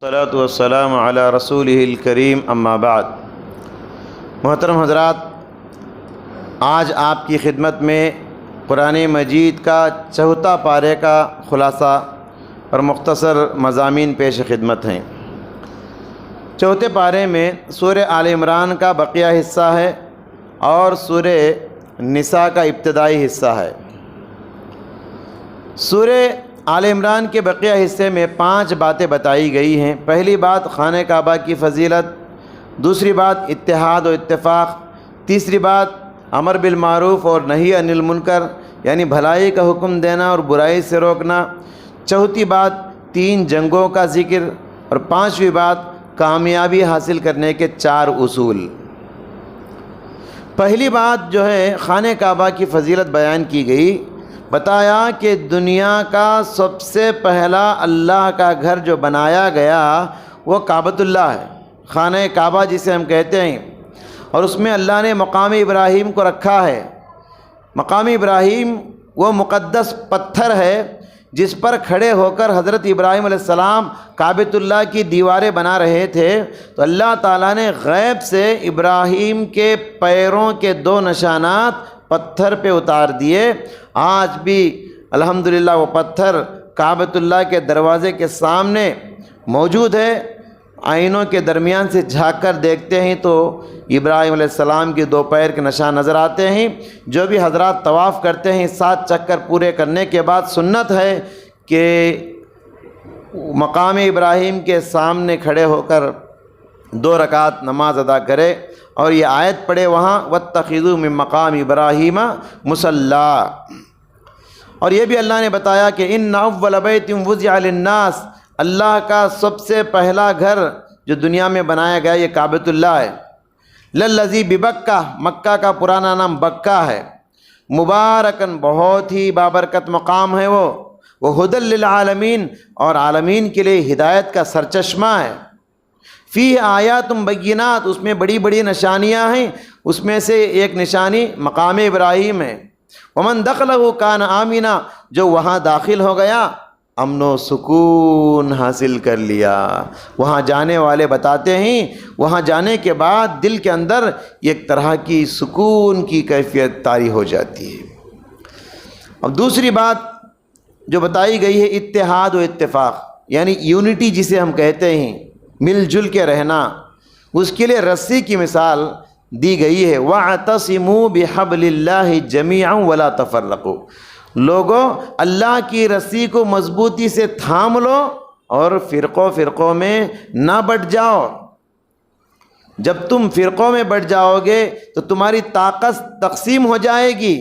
الصلاۃ والسلام علی رسولہ الکریم اما بعد۔ محترم حضرات، آج آپ کی خدمت میں قرآن مجید کا چوتھا پارے کا خلاصہ اور مختصر مضامین پیش خدمت ہیں۔ چوتھے پارے میں سورہ آل عمران کا بقیہ حصہ ہے اور سورہ نساء کا ابتدائی حصہ ہے۔ سورہ آل عمران کے بقیہ حصے میں 5 باتیں بتائی گئی ہیں۔ پہلی بات خانہ کعبہ کی فضیلت، دوسری بات اتحاد و اتفاق، تیسری بات امر بالمعروف اور نہی عن المنکر یعنی بھلائی کا حکم دینا اور برائی سے روکنا، چوتھی بات 3 جنگوں کا ذکر، اور 5ویں بات کامیابی حاصل کرنے کے 4 اصول۔ پہلی بات جو ہے خانہ کعبہ کی فضیلت بیان کی گئی۔ بتایا کہ دنیا کا سب سے پہلا اللہ کا گھر جو بنایا گیا وہ کعبۃ اللہ ہے، خانہ کعبہ جسے ہم کہتے ہیں، اور اس میں اللہ نے مقام ابراہیم کو رکھا ہے۔ مقام ابراہیم وہ مقدس پتھر ہے جس پر کھڑے ہو کر حضرت ابراہیم علیہ السلام کعبۃ اللہ کی دیواریں بنا رہے تھے، تو اللہ تعالیٰ نے غیب سے ابراہیم کے پیروں کے 2 نشانات پتھر پہ اتار دیے۔ آج بھی الحمدللہ وہ پتھر کعبۃ اللہ کے دروازے کے سامنے موجود ہے۔ آئینوں کے درمیان سے جھانک کر دیکھتے ہیں تو ابراہیم علیہ السلام کے 2 پیر کے نشان نظر آتے ہیں۔ جو بھی حضرات طواف کرتے ہیں 7 چکر پورے کرنے کے بعد سنت ہے کہ مقام ابراہیم کے سامنے کھڑے ہو کر 2 رکعت نماز ادا کرے اور یہ آیت پڑھے وہاں واتخذوا من مقام ابراہیم مصلی۔ اور یہ بھی اللہ نے بتایا کہ ان اول بیت وضع للناس، اللہ کا سب سے پہلا گھر جو دنیا میں بنایا گیا یہ کعبۃ اللہ ہے۔ للذی ببکہ، مکہ کا پرانا نام بکہ ہے، مبارکن بہت ہی بابرکت مقام ہے وہ ھدی للعالمین، اور عالمین کے لیے ہدایت کا سرچشمہ ہے۔ فیہ آیات بینات، اس میں بڑی بڑی نشانیاں ہیں، اس میں سے ایک نشانی مقام ابراہیم ہے۔ ومن دخلہ کان آمنا، جو وہاں داخل ہو گیا امن و سکون حاصل کر لیا۔ وہاں جانے والے بتاتے ہیں وہاں جانے کے بعد دل کے اندر ایک طرح کی سکون کی کیفیت طاری ہو جاتی ہے۔ اب دوسری بات جو بتائی گئی ہے اتحاد و اتفاق، یعنی یونٹی جسے ہم کہتے ہیں، مل جل کے رہنا۔ اس کے لیے رسی کی مثال دی گئی ہے، وَاعْتَصِمُوا بِحَبْلِ اللَّهِ جَمِيعًا وَلَا تَفَرَّقُوا، لوگوں اللہ کی رسی کو مضبوطی سے تھام لو اور فرقوں میں نہ بٹ جاؤ۔ جب تم فرقوں میں بٹ جاؤ گے تو تمہاری طاقت تقسیم ہو جائے گی،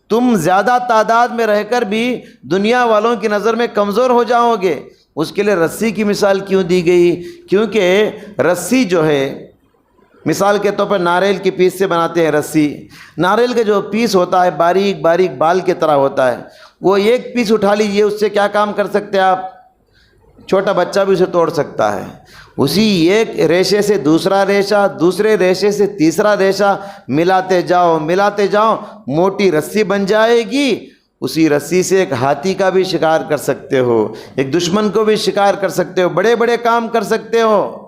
تم زیادہ تعداد میں رہ کر بھی دنیا والوں کی نظر میں کمزور ہو جاؤ گے۔ اس کے لیے رسی کی مثال کیوں دی گئی؟ کیونکہ رسی جو ہے مثال کے طور پر ناریل کی پیس سے بناتے ہیں رسی۔ ناریل کا جو پیس ہوتا ہے باریک باریک بال کی طرح ہوتا ہے، وہ ایک پیس اٹھا لیجئے، اس سے کیا کام کر سکتے ہیں آپ؟ چھوٹا بچہ بھی اسے توڑ سکتا ہے۔ اسی ایک ریشے سے دوسرا ریشہ، دوسرے ریشے سے تیسرا ریشہ ملاتے جاؤ، موٹی رسی بن جائے گی۔ اسی رسی سے ایک ہاتھی کا بھی شکار کر سکتے ہو، ایک دشمن کو بھی شکار کر سکتے ہو، بڑے بڑے کام کر سکتے ہو۔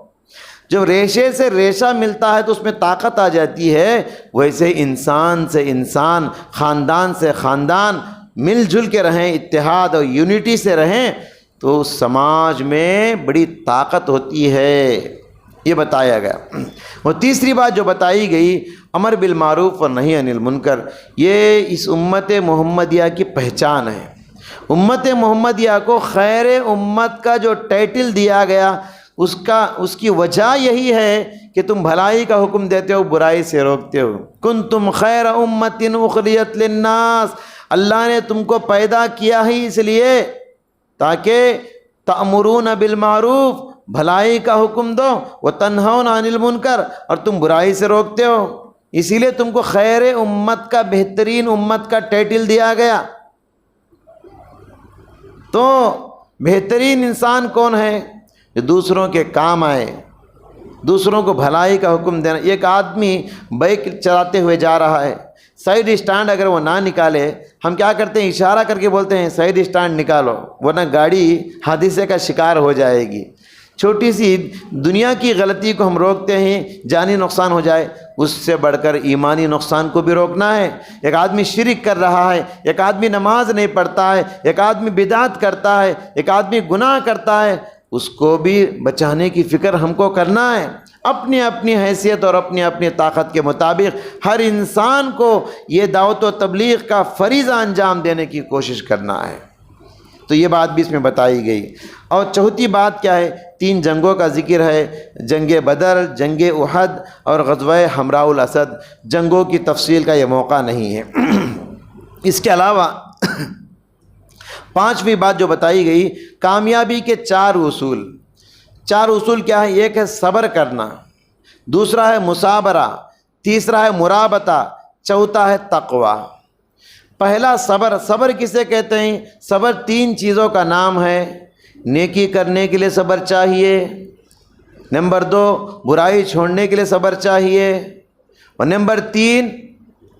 جب ریشے سے ریشہ ملتا ہے تو اس میں طاقت آ جاتی ہے۔ ویسے انسان سے انسان، خاندان سے خاندان مل جل کے رہیں، اتحاد اور یونٹی سے رہیں تو سماج میں بڑی طاقت ہوتی ہے، یہ بتایا گیا۔ اور تیسری بات جو بتائی گئی امر بالمعروف اور نہی عن المنکر، یہ اس امت محمدیہ کی پہچان ہے۔ امت محمدیہ کو خیر امت کا جو ٹائٹل دیا گیا اس کی وجہ یہی ہے کہ تم بھلائی کا حکم دیتے ہو، برائی سے روکتے ہو۔ کنتم خیر امت اخرجت للناس، اللہ نے تم کو پیدا کیا ہی اس لیے تاکہ تأمرون بالمعروف، بھلائی کا حکم دو، وتنہون عن المنکر، اور تم برائی سے روکتے ہو، اسی لیے تم کو خیر امت کا، بہترین امت کا ٹائٹل دیا گیا۔ تو بہترین انسان کون ہے؟ جو دوسروں کے کام آئے، دوسروں کو بھلائی کا حکم دینا۔ ایک آدمی بائک چلاتے ہوئے جا رہا ہے، سائیڈ اسٹینڈ اگر وہ نہ نکالے، ہم کیا کرتے ہیں؟ اشارہ کر کے بولتے ہیں سائیڈ اسٹینڈ نکالو، ورنہ گاڑی حادثے کا شکار ہو جائے گی۔ چھوٹی سی دنیا کی غلطی کو ہم روکتے ہیں جانی نقصان ہو جائے، اس سے بڑھ کر ایمانی نقصان کو بھی روکنا ہے۔ ایک آدمی شرک کر رہا ہے، ایک آدمی نماز نہیں پڑھتا ہے، ایک آدمی بدعت کرتا ہے، ایک آدمی گناہ کرتا ہے، اس کو بھی بچانے کی فکر ہم کو کرنا ہے۔ اپنی اپنی حیثیت اور اپنی اپنی طاقت کے مطابق ہر انسان کو یہ دعوت و تبلیغ کا فریضہ انجام دینے کی کوشش کرنا ہے۔ تو یہ بات بھی اس میں بتائی گئی۔ اور چوتھی بات کیا ہے؟ 3 جنگوں کا ذکر ہے، جنگ بدر، جنگ احد اور غزوہ حمراء الاسد۔ جنگوں کی تفصیل کا یہ موقع نہیں ہے۔ اس کے علاوہ 5ویں بات جو بتائی گئی، کامیابی کے 4 اصول۔ 4 اصول کیا ہے؟ ایک ہے صبر کرنا، دوسرا ہے مثابرہ، تیسرا ہے مرابطہ، چوتھا ہے تقوی۔ پہلا صبر۔ صبر کسے کہتے ہیں؟ صبر 3 چیزوں کا نام ہے۔ نیکی کرنے کے لیے صبر چاہیے، نمبر 2 برائی چھوڑنے کے لیے صبر چاہیے، اور نمبر 3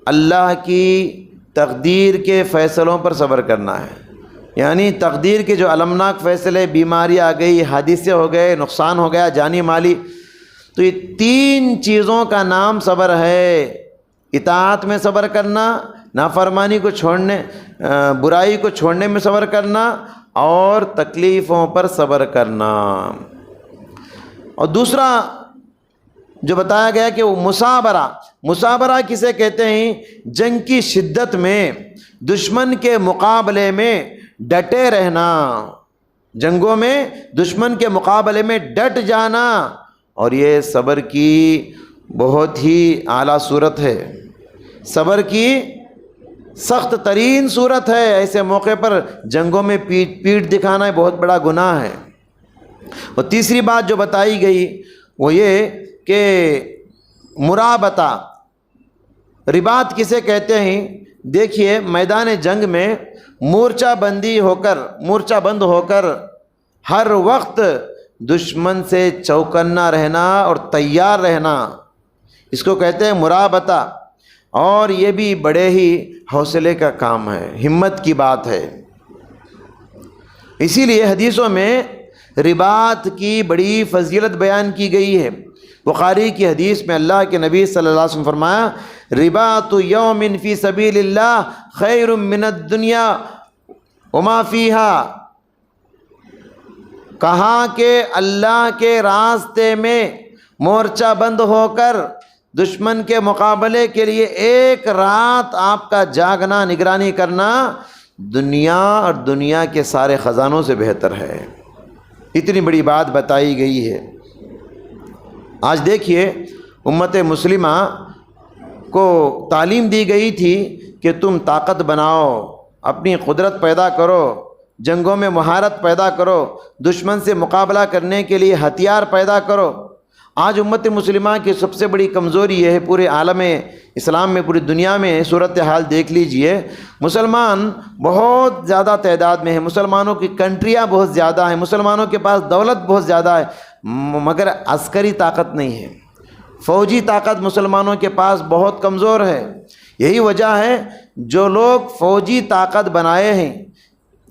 اللہ کی تقدیر کے فیصلوں پر صبر کرنا ہے۔ یعنی تقدیر کے جو المناک فیصلے، بیماری آ گئی، حادثے ہو گئے، نقصان ہو گیا جانی مالی، تو یہ 3 چیزوں کا نام صبر ہے۔ اطاعت میں صبر کرنا، نافرمانی کو چھوڑنے، برائی کو چھوڑنے میں صبر کرنا، اور تکلیفوں پر صبر کرنا۔ اور دوسرا جو بتایا گیا کہ وہ مثابرہ۔ مثابرہ کسے کہتے ہیں؟ جنگ کی شدت میں دشمن کے مقابلے میں ڈٹے رہنا، جنگوں میں دشمن کے مقابلے میں ڈٹ جانا، اور یہ صبر کی بہت ہی اعلیٰ صورت ہے، صبر کی سخت ترین صورت ہے۔ ایسے موقع پر جنگوں میں پیٹھ دکھانا بہت بڑا گناہ ہے۔ اور تیسری بات جو بتائی گئی وہ یہ کہ مرابطہ۔ رباط کسے کہتے ہیں؟ دیکھیے، میدان جنگ میں مورچہ بند ہو کر ہر وقت دشمن سے چوکنا رہنا اور تیار رہنا، اس کو کہتے ہیں مرابطہ۔ اور یہ بھی بڑے ہی حوصلے کا کام ہے، ہمت کی بات ہے۔ اسی لیے حدیثوں میں رباط کی بڑی فضیلت بیان کی گئی ہے۔ بخاری کی حدیث میں اللہ کے نبی صلی اللہ علیہ وسلم فرمایا، رباط یوم فی سبیل اللہ خیر من الدنیا وما فیہا۔ کہا کہ اللہ کے راستے میں مورچہ بند ہو کر دشمن کے مقابلے کے لیے 1 رات آپ کا جاگنا، نگرانی کرنا، دنیا اور دنیا کے سارے خزانوں سے بہتر ہے۔ اتنی بڑی بات بتائی گئی ہے۔ آج دیکھیے، امت مسلمہ کو تعلیم دی گئی تھی کہ تم طاقت بناؤ، اپنی قدرت پیدا کرو، جنگوں میں مہارت پیدا کرو، دشمن سے مقابلہ کرنے کے لیے ہتھیار پیدا کرو۔ آج امت مسلمہ کی سب سے بڑی کمزوری یہ ہے، پورے عالم اسلام میں، پوری دنیا میں صورتحال دیکھ لیجئے، مسلمان بہت زیادہ تعداد میں ہیں، مسلمانوں کی کنٹریاں بہت زیادہ ہیں، مسلمانوں کے پاس دولت بہت زیادہ ہے، مگر عسکری طاقت نہیں ہے، فوجی طاقت مسلمانوں کے پاس بہت کمزور ہے۔ یہی وجہ ہے جو لوگ فوجی طاقت بنائے ہیں۔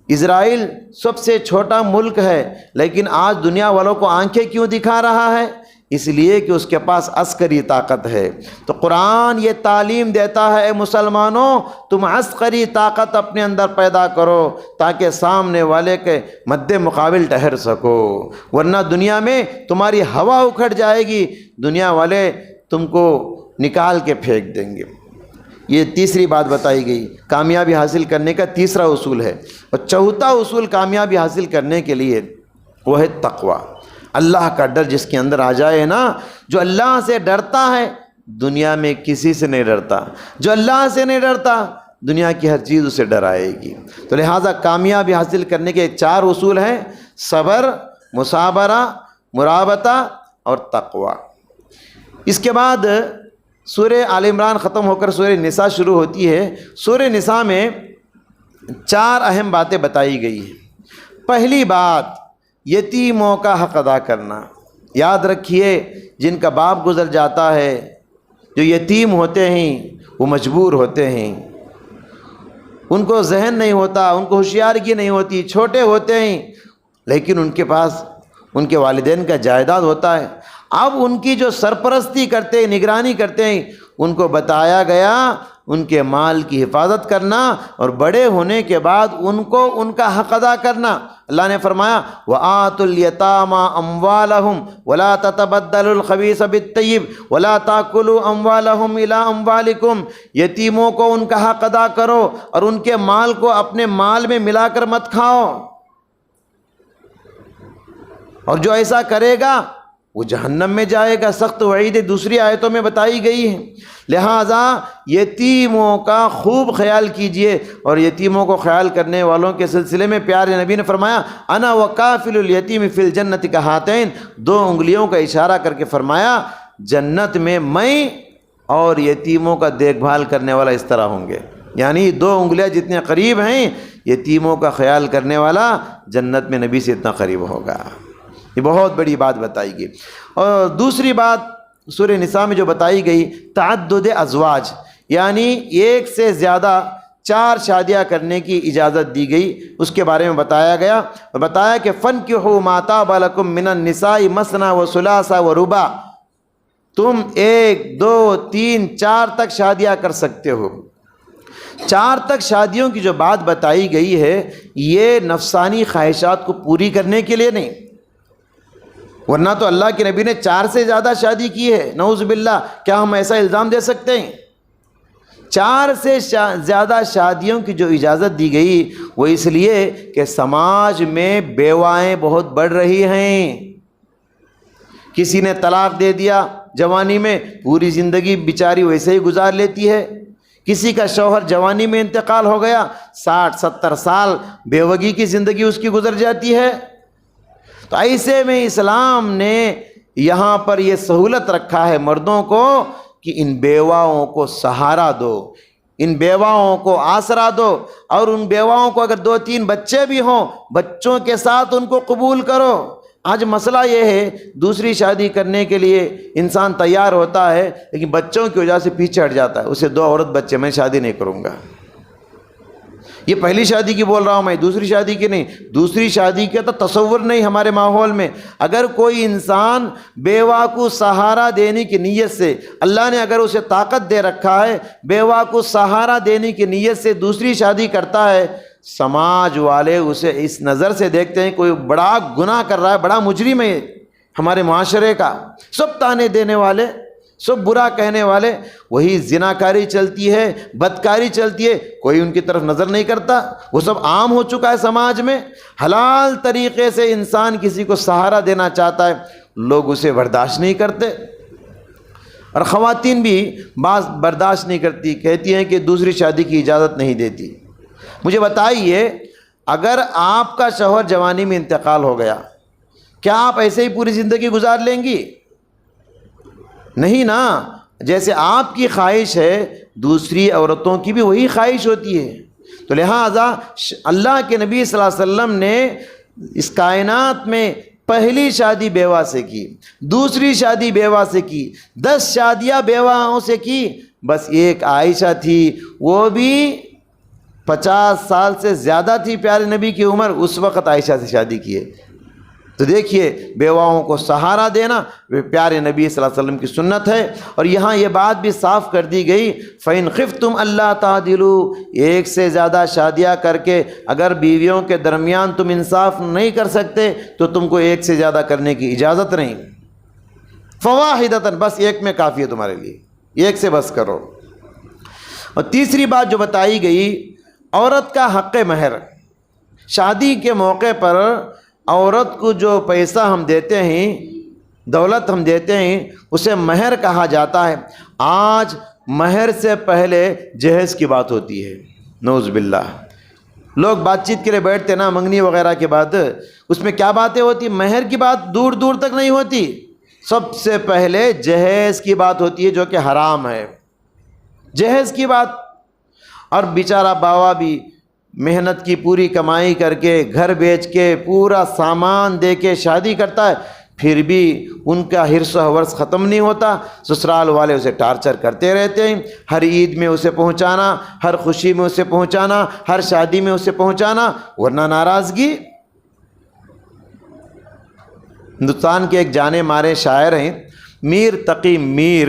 اسرائیل سب سے چھوٹا ملک ہے، لیکن آج دنیا والوں کو آنکھیں کیوں دکھا رہا ہے؟ اس لیے کہ اس کے پاس عسکری طاقت ہے۔ تو قرآن یہ تعلیم دیتا ہے، اے مسلمانوں، تم عسکری طاقت اپنے اندر پیدا کرو تاکہ سامنے والے کے مد مقابل ٹھہر سکو، ورنہ دنیا میں تمہاری ہوا اکھڑ جائے گی، دنیا والے تم کو نکال کے پھینک دیں گے۔ یہ تیسری بات بتائی گئی، کامیابی حاصل کرنے کا تیسرا اصول ہے۔ اور چوتھا اصول کامیابی حاصل کرنے کے لیے وہ ہے تقوی، اللہ کا ڈر جس کے اندر آ جائے نا۔ جو اللہ سے ڈرتا ہے دنیا میں کسی سے نہیں ڈرتا، جو اللہ سے نہیں ڈرتا دنیا کی ہر چیز اسے ڈرائے گی۔ تو لہٰذا کامیابی حاصل کرنے کے 4 اصول ہیں، صبر، مثابرہ، مرابطہ اور تقوی۔ اس کے بعد سورہ آل عمران ختم ہو کر سورہ نساء شروع ہوتی ہے۔ سورہ نساء میں 4 اہم باتیں بتائی گئی ہیں۔ پہلی بات، یتیموں کا حق ادا کرنا۔ یاد رکھیے، جن کا باپ گزر جاتا ہے، جو یتیم ہوتے ہیں، وہ مجبور ہوتے ہیں، ان کو ذہن نہیں ہوتا، ان کو ہوشیارگی نہیں ہوتی، چھوٹے ہوتے ہیں، لیکن ان کے پاس ان کے والدین کا جائیداد ہوتا ہے۔ اب ان کی جو سرپرستی کرتے ہیں، نگرانی کرتے ہیں، ان کو بتایا گیا ان کے مال کی حفاظت کرنا اور بڑے ہونے کے بعد ان کو ان کا حق ادا کرنا۔ اللہ نے فرمایا وَآتُوا الْيَتَامَى أَمْوَالَهُمْ وَلَا تَتَبَدَّلُوا الْخَبِيثَ بِالطَّيِّبِ وَلَا تَأْكُلُوا أَمْوَالَهُمْ إِلَىٰ أَمْوَالِكُمْ، یتیموں کو ان کا حق ادا کرو اور ان کے مال کو اپنے مال میں ملا کر مت کھاؤ، اور جو ایسا کرے گا وہ جہنم میں جائے گا۔ سخت وعید دوسری آیتوں میں بتائی گئی ہے۔ لہٰذا یتیموں کا خوب خیال کیجئے، اور یتیموں کو خیال کرنے والوں کے سلسلے میں پیارے نبی نے فرمایا انا وکافل الیتیم فی الجنت کہاتین، 2 انگلیوں کا اشارہ کر کے فرمایا جنت میں میں اور یتیموں کا دیکھ بھال کرنے والا اس طرح ہوں گے، یعنی 2 انگلیاں جتنے قریب ہیں یتیموں کا خیال کرنے والا جنت میں نبی سے اتنا قریب ہوگا۔ یہ بہت بڑی بات بتائی گئی۔ اور دوسری بات سورہ نساء میں جو بتائی گئی تعدد ازواج، یعنی ایک سے زیادہ 4 شادیاں کرنے کی اجازت دی گئی، اس کے بارے میں بتایا گیا، اور بتایا کہ فَانْكِحُوا مَا طَابَ لَكُم مِّنَ النِّسَاءِ مَثْنَىٰ وَثُلَاثَ وَرُبَاعَ، تم 1 2 3 4 تک شادیاں کر سکتے ہو۔ 4 تک شادیوں کی جو بات بتائی گئی ہے یہ نفسانی خواہشات کو پوری کرنے کے لیے نہیں، ورنہ تو اللہ کے نبی نے 4 سے زیادہ شادی کی ہے، نعوذ باللہ، کیا ہم ایسا الزام دے سکتے ہیں؟ 4 سے زیادہ شادیوں کی جو اجازت دی گئی وہ اس لیے کہ سماج میں بیوائیں بہت بڑھ رہی ہیں۔ کسی نے طلاق دے دیا جوانی میں، پوری زندگی بیچاری ویسے ہی گزار لیتی ہے۔ کسی کا شوہر جوانی میں انتقال ہو گیا، 60-70 سال بیوگی کی زندگی اس کی گزر جاتی ہے۔ تو ایسے میں اسلام نے یہاں پر یہ سہولت رکھا ہے مردوں کو کہ ان بیواؤں کو سہارا دو، ان بیواؤں کو آسرا دو، اور ان بیواؤں کو اگر 2-3 بچے بھی ہوں بچوں کے ساتھ ان کو قبول کرو۔ آج مسئلہ یہ ہے دوسری شادی کرنے کے لیے انسان تیار ہوتا ہے لیکن بچوں کی وجہ سے پیچھے ہٹ جاتا ہے، اسے 2 عورت بچے، میں شادی نہیں کروں گا۔ یہ پہلی شادی کی بول رہا ہوں میں، دوسری شادی کی نہیں۔ دوسری شادی کا تو تصور نہیں ہمارے ماحول میں۔ اگر کوئی انسان بیوہ کو سہارا دینے کی نیت سے، اللہ نے اگر اسے طاقت دے رکھا ہے، بیوہ کو سہارا دینے کی نیت سے دوسری شادی کرتا ہے، سماج والے اسے اس نظر سے دیکھتے ہیں کوئی بڑا گناہ کر رہا ہے، بڑا مجرم ہے ہمارے معاشرے کا، سب تانے دینے والے، سب برا کہنے والے، وہی زناکاری چلتی ہے، بدکاری چلتی ہے، کوئی ان کی طرف نظر نہیں کرتا، وہ سب عام ہو چکا ہے سماج میں۔ حلال طریقے سے انسان کسی کو سہارا دینا چاہتا ہے، لوگ اسے برداشت نہیں کرتے، اور خواتین بھی بعض برداشت نہیں کرتی، کہتی ہیں کہ دوسری شادی کی اجازت نہیں دیتی۔ مجھے بتائیے اگر آپ کا شوہر جوانی میں انتقال ہو گیا، کیا آپ ایسے ہی پوری زندگی گزار لیں گی؟ نہیں نا، جیسے آپ کی خواہش ہے دوسری عورتوں کی بھی وہی خواہش ہوتی ہے۔ تو لہٰذا اللہ کے نبی صلی اللہ علیہ وسلم نے اس کائنات میں پہلی شادی بیوہ سے کی، دوسری شادی بیوہ سے کی، 10 شادیاں بیواؤں سے کی، بس ایک عائشہ تھی، وہ بھی 50 سال سے زیادہ تھی پیارے نبی کی عمر، اس وقت عائشہ سے شادی کی ہے۔ تو دیکھیے بیواؤں کو سہارا دینا پیارے نبی صلی اللہ علیہ وسلم کی سنت ہے۔ اور یہاں یہ بات بھی صاف کر دی گئی فَإِنْ خِفْتُمْ أَلَّا تَعْدِلُوا، ایک سے زیادہ شادیاں کر کے اگر بیویوں کے درمیان تم انصاف نہیں کر سکتے تو تم کو ایک سے زیادہ کرنے کی اجازت نہیں، فَوَاحِدَةً، بس ایک میں کافی ہے تمہارے لیے، ایک سے بس کرو۔ اور تیسری بات جو بتائی گئی عورت کا حق مہر، شادی کے موقع پر عورت کو جو پیسہ ہم دیتے ہیں، دولت ہم دیتے ہیں، اسے مہر کہا جاتا ہے۔ آج مہر سے پہلے جہیز کی بات ہوتی ہے، نعوذ باللہ۔ لوگ بات چیت کے لیے بیٹھتے نا منگنی وغیرہ کے بعد، اس میں کیا باتیں ہوتی؟ مہر کی بات دور دور تک نہیں ہوتی، سب سے پہلے جہیز کی بات ہوتی ہے جو کہ حرام ہے، جہیز کی بات۔ اور بیچارہ باوا بھی محنت کی پوری کمائی کر کے گھر بیچ کے پورا سامان دے کے شادی کرتا ہے، پھر بھی ان کا حرص و حوث ختم نہیں ہوتا، سسرال والے اسے ٹارچر کرتے رہتے ہیں، ہر عید میں اسے پہنچانا، ہر خوشی میں اسے پہنچانا، ہر شادی میں اسے پہنچانا، ورنہ ناراضگی۔ ہندوستان کے ایک جانے مارے شاعر ہیں میر تقی میر،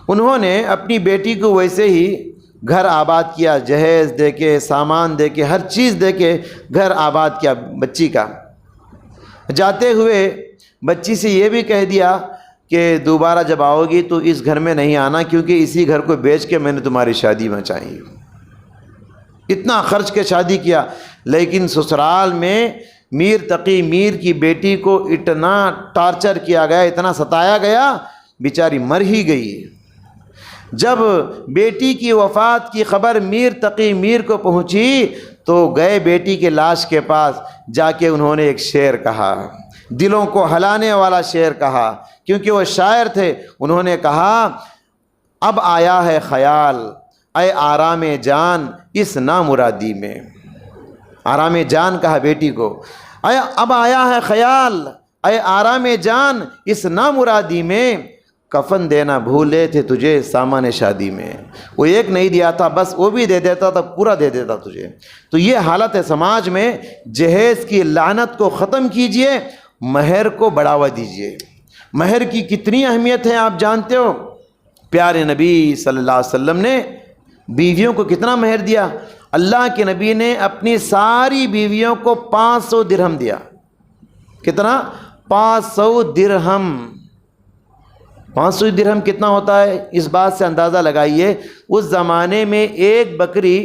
انہوں نے اپنی بیٹی کو ویسے ہی گھر آباد کیا، جہیز دے کے، سامان دے کے، ہر چیز دے کے گھر آباد کیا بچی کا۔ جاتے ہوئے بچی سے یہ بھی کہہ دیا کہ دوبارہ جب آؤ گی تو اس گھر میں نہیں آنا، کیونکہ اسی گھر کو بیچ کے میں نے تمہاری شادی مچائی۔ اتنا خرچ کے شادی کیا، لیکن سسرال میں میر تقی میر کی بیٹی کو اتنا ٹارچر کیا گیا، اتنا ستایا گیا، بیچاری مر ہی گئی۔ جب بیٹی کی وفات کی خبر میر تقی میر کو پہنچی تو گئے بیٹی کے لاش کے پاس، جا کے انہوں نے ایک شعر کہا، دلوں کو ہلانے والا شعر کہا، کیونکہ وہ شاعر تھے۔ انہوں نے کہا اب آیا ہے خیال اے آرام جان اس نامرادی میں۔ آرام جان کہا بیٹی کو، اب آیا ہے خیال اے آرام جان اس نامرادی میں، کفن دینا بھولے تھے تجھے سامان شادی میں۔ وہ ایک نہیں دیا تھا، بس وہ بھی دے دیتا تھا، پورا دے دیتا تجھے۔ تو یہ حالت ہے سماج میں۔ جہیز کی لعنت کو ختم کیجئے، مہر کو بڑھاوا دیجئے۔ مہر کی کتنی اہمیت ہے آپ جانتے ہو؟ پیارے نبی صلی اللہ علیہ وسلم نے بیویوں کو کتنا مہر دیا؟ اللہ کے نبی نے اپنی ساری بیویوں کو 500 درہم دیا۔ کتنا؟ 500 درہم۔ 500 درہم کتنا ہوتا ہے؟ اس بات سے اندازہ لگائیے، اس زمانے میں ایک بکری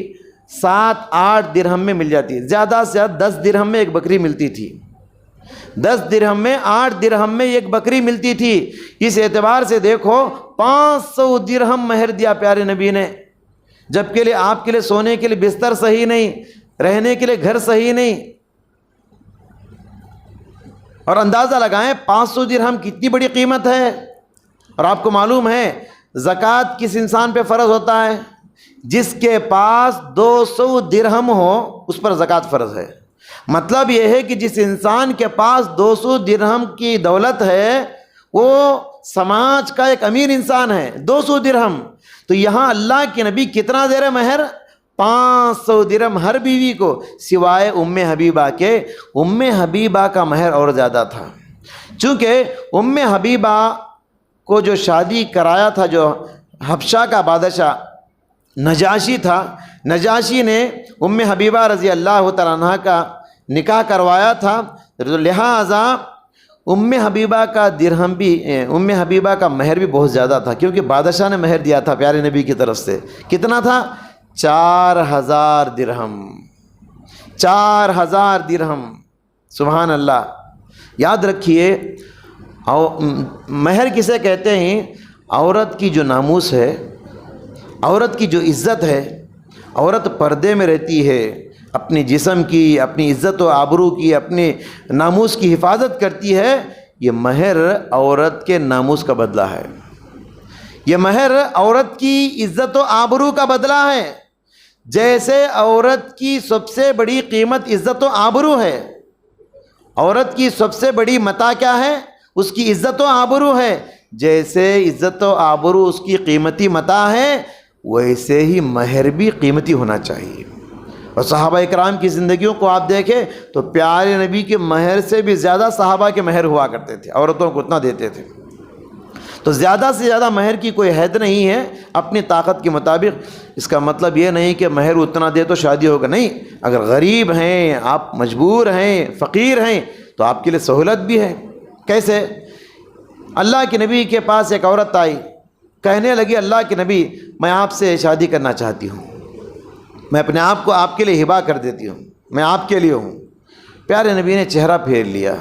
7-8 درہم میں مل جاتی ہے، زیادہ سے زیادہ 10 درہم میں ایک بکری ملتی تھی۔ 10 درہم میں 8 درہم میں ایک بکری ملتی تھی۔ اس اعتبار سے دیکھو 500 درہم مہر دیا پیارے نبی نے، جب کے لیے آپ کے لیے سونے کے لیے بستر صحیح نہیں، رہنے کے لیے گھر صحیح نہیں۔ اور اندازہ لگائیں 500 درہم کتنی بڑی قیمت ہے۔ اور آپ کو معلوم ہے زکوٰۃ کس انسان پہ فرض ہوتا ہے؟ جس کے پاس 200 درہم ہو اس پر زکوٰۃ فرض ہے۔ مطلب یہ ہے کہ جس انسان کے پاس 200 درہم کی دولت ہے وہ سماج کا ایک امیر انسان ہے۔ 200 درہم، تو یہاں اللہ کے نبی کتنا دے رہے مہر؟ 500 درہم ہر بیوی کو، سوائے ام حبیبہ کے۔ ام حبیبہ کا مہر اور زیادہ تھا، چونکہ ام حبیبہ کو جو شادی کرایا تھا، جو حبشہ کا بادشاہ نجاشی تھا، نجاشی نے ام حبیبہ رضی اللہ تعالیٰ عنہ کا نکاح کروایا تھا، لہٰذا ام حبیبہ کا درہم بھی، ام حبیبہ کا مہر بھی بہت زیادہ تھا، کیونکہ بادشاہ نے مہر دیا تھا پیارے نبی کی طرف سے۔ کتنا تھا؟ 4000 درہم۔ 4000 درہم، سبحان اللہ۔ یاد رکھیے مہر کسے کہتے ہیں؟ عورت کی جو ناموس ہے، عورت کی جو عزت ہے، عورت پردے میں رہتی ہے، اپنی جسم کی، اپنی عزت و آبرو کی، اپنے ناموس کی حفاظت کرتی ہے۔ یہ مہر عورت کے ناموس کا بدلہ ہے، یہ مہر عورت کی عزت و آبرو کا بدلہ ہے۔ جیسے عورت کی سب سے بڑی قیمت عزت و آبرو ہے، عورت کی سب سے بڑی متاع کیا ہے؟ اس کی عزت و آبرو ہے۔ جیسے عزت و آبرو اس کی قیمتی متاع ہے، ویسے ہی مہر بھی قیمتی ہونا چاہیے۔ اور صحابہ اکرام کی زندگیوں کو آپ دیکھیں تو پیارے نبی کے مہر سے بھی زیادہ صحابہ کے مہر ہوا کرتے تھے، عورتوں کو اتنا دیتے تھے۔ تو زیادہ سے زیادہ مہر کی کوئی حد نہیں ہے، اپنی طاقت کے مطابق۔ اس کا مطلب یہ نہیں کہ مہر اتنا دے تو شادی ہوگا، نہیں۔ اگر غریب ہیں، آپ مجبور ہیں، فقیر ہیں، تو آپ کے لیے سہولت بھی ہے۔ کیسے؟ اللہ کے نبی کے پاس ایک عورت آئی، کہنے لگی اللہ کے نبی میں آپ سے شادی کرنا چاہتی ہوں، میں اپنے آپ کو آپ کے لیے ہبہ کر دیتی ہوں، میں آپ کے لیے ہوں۔ پیارے نبی نے چہرہ پھیر لیا۔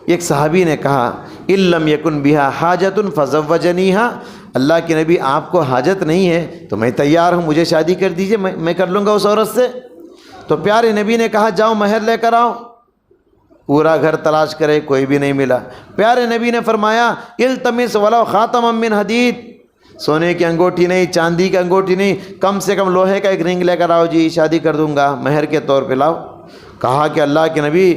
ایک صحابی نے کہا ان لم یکن بہا حاجت فزوجنیہا، اللہ کے نبی آپ کو حاجت نہیں ہے تو میں تیار ہوں، مجھے شادی کر دیجئے، میں کر لوں گا اس عورت سے۔ تو پیارے نبی نے کہا جاؤ مہر لے کر آؤ۔ پورا گھر تلاش کرے، کوئی بھی نہیں ملا۔ پیارے نبی نے فرمایا التمس ولو خاتما من حدید، سونے کی انگوٹھی نہیں، چاندی کی انگوٹھی نہیں، کم سے کم لوہے کا ایک رنگ لے کر آؤ، جی شادی کر دوں گا، مہر کے طور پہ لاؤ۔ کہا کہ اللہ کے نبی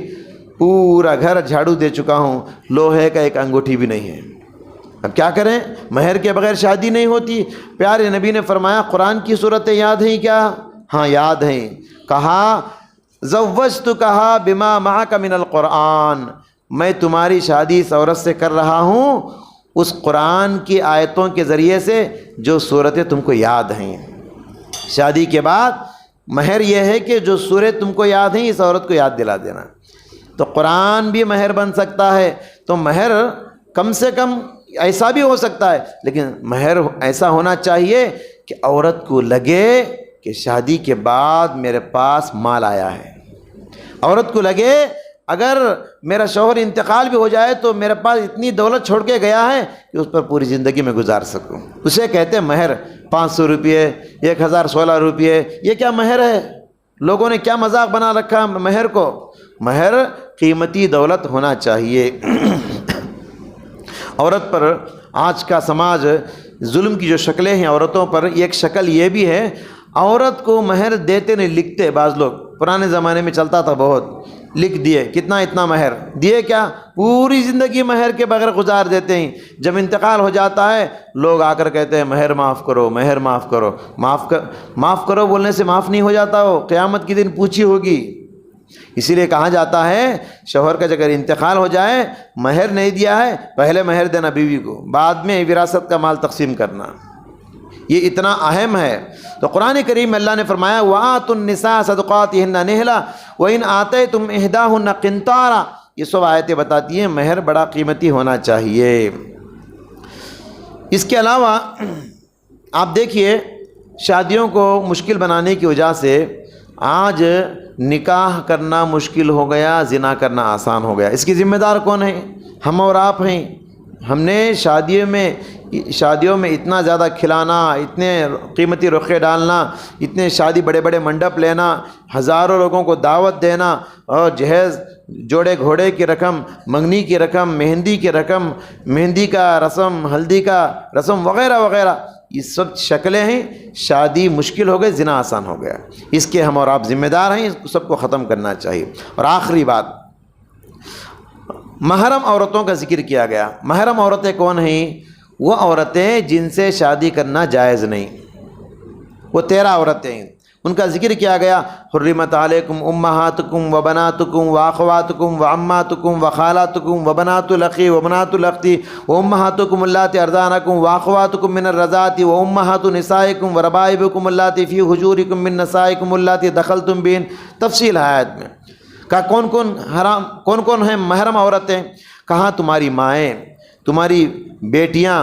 پورا گھر جھاڑو دے چکا ہوں، لوہے کا ایک انگوٹھی بھی نہیں ہے، اب کیا کریں؟ مہر کے بغیر شادی نہیں ہوتی۔ پیارے نبی نے فرمایا قرآن کی صورتیں یاد ہیں کیا؟ ہاں یاد ہیں۔ کہا زوجتکہا بما معک من القرآن، میں تمہاری شادی اس عورت سے کر رہا ہوں اس قرآن کی آیتوں کے ذریعے سے جو صورتیں تم کو یاد ہیں۔ شادی کے بعد مہر یہ ہے کہ جو سورہ تم کو یاد ہیں اس عورت کو یاد دلا دینا۔ تو قرآن بھی مہر بن سکتا ہے، تو مہر کم سے کم ایسا بھی ہو سکتا ہے، لیکن مہر ایسا ہونا چاہیے کہ عورت کو لگے کہ شادی کے بعد میرے پاس مال آیا ہے، عورت کو لگے اگر میرا شوہر انتقال بھی ہو جائے تو میرے پاس اتنی دولت چھوڑ کے گیا ہے کہ اس پر پوری زندگی میں گزار سکوں۔ اسے کہتے ہیں مہر۔ 500 روپئے، 1016 روپئے، یہ کیا مہر ہے؟ لوگوں نے کیا مذاق بنا رکھا مہر کو۔ مہر قیمتی دولت ہونا چاہیے۔ عورت پر آج کا سماج ظلم کی جو شکلیں ہیں عورتوں پر، ایک شکل یہ بھی ہے عورت کو مہر دیتے نہیں، لکھتے بعض لوگ۔ پرانے زمانے میں چلتا تھا بہت، لکھ دیے کتنا اتنا مہر دیے، کیا پوری زندگی مہر کے بغیر گزار دیتے ہیں۔ جب انتقال ہو جاتا ہے لوگ آ کر کہتے ہیں مہر معاف کرو، مہر معاف کرو۔ معاف کرو بولنے سے معاف نہیں ہو جاتا، وہ قیامت کے دن پوچھی ہوگی۔ اسی لیے کہا جاتا ہے شوہر کا اگر انتقال ہو جائے، مہر نہیں دیا ہے، پہلے مہر دینا بیوی کو، بعد میں وراثت کا مال تقسیم کرنا۔ یہ اتنا اہم ہے۔ تو قرآن کریم میں اللہ نے فرمایا وَآتُوا النِّسَاءَ صَدُقَاتِهِنَّ نِحْلَةً وَإِنْ آتَيْتُمْ إِحْدَاهُنَّ قِنْطَارًا۔ یہ سب آیتیں بتاتی ہیں مہر بڑا قیمتی ہونا چاہیے۔ اس کے علاوہ آپ دیکھیے شادیوں کو مشکل بنانے کی وجہ سے آج نکاح کرنا مشکل ہو گیا، زنا کرنا آسان ہو گیا۔ اس کی ذمہ دار کون ہے؟ ہم اور آپ ہیں۔ ہم نے شادیوں میں اتنا زیادہ کھلانا، اتنے قیمتی رخے ڈالنا، اتنے شادی بڑے بڑے منڈپ لینا، ہزاروں لوگوں کو دعوت دینا، اور جہیز، جوڑے گھوڑے کی رقم، منگنی کی رقم، مہندی کی رقم، مہندی کا رسم، ہلدی کا رسم وغیرہ وغیرہ، یہ سب شکلیں ہیں۔ شادی مشکل ہو گئی، زنا آسان ہو گیا۔ اس کے ہم اور آپ ذمہ دار ہیں، اس سب کو ختم کرنا چاہیے۔ اور آخری بات، محرم عورتوں کا ذکر کیا گیا۔ محرم عورتیں کون ہیں؟ وہ عورتیں جن سے شادی کرنا جائز نہیں، وہ 13 عورتیں ہیں، ان کا ذکر کیا گیا۔ حرمت علیکم امہاتکم وبناتکم واخواتکم وعماتکم وخالاتکم وبنات الاخی وبنات الاختی وامہاتکم اللاتی ارضعنکم واخواتکم من الرضاعۃ وامہات نسائکم وربائبکم اللاتی فی حجورکم من نسائکم اللاتی دخلتم بہن۔ تفصیل ہے آیت میں، کہا کون کون ہیں محرم عورتیں؟ کہاں تمہاری مائیں، تمہاری بیٹیاں،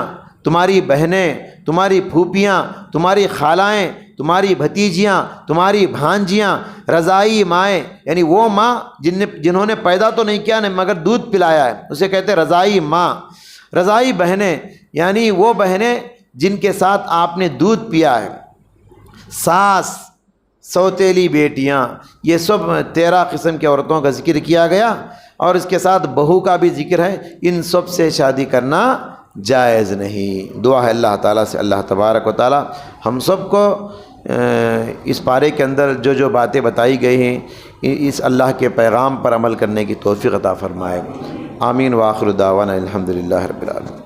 تمہاری بہنیں، تمہاری پھوپھیاں، تمہاری خالائیں، تمہاری بھتیجیاں، تمہاری بھانجیاں، رضائی مائیں، یعنی وہ ماں جنہوں نے پیدا تو نہیں کیا مگر دودھ پلایا ہے، اسے کہتے ہیں رضائی ماں۔ رضائی بہنیں یعنی وہ بہنیں جن کے ساتھ آپ نے دودھ پیا ہے۔ ساس، سوتیلی بیٹیاں، یہ سب 13 قسم کی عورتوں کا ذکر کیا گیا، اور اس کے ساتھ بہو کا بھی ذکر ہے۔ ان سب سے شادی کرنا جائز نہیں۔ دعا ہے اللہ تعالیٰ سے، اللہ تبارک و تعالیٰ ہم سب کو اس پارے کے اندر جو باتیں بتائی گئی ہیں اس اللہ کے پیغام پر عمل کرنے کی توفیق عطا فرمائے۔ آمین۔ وآخر دعوانا الحمدللہ رب العالمین۔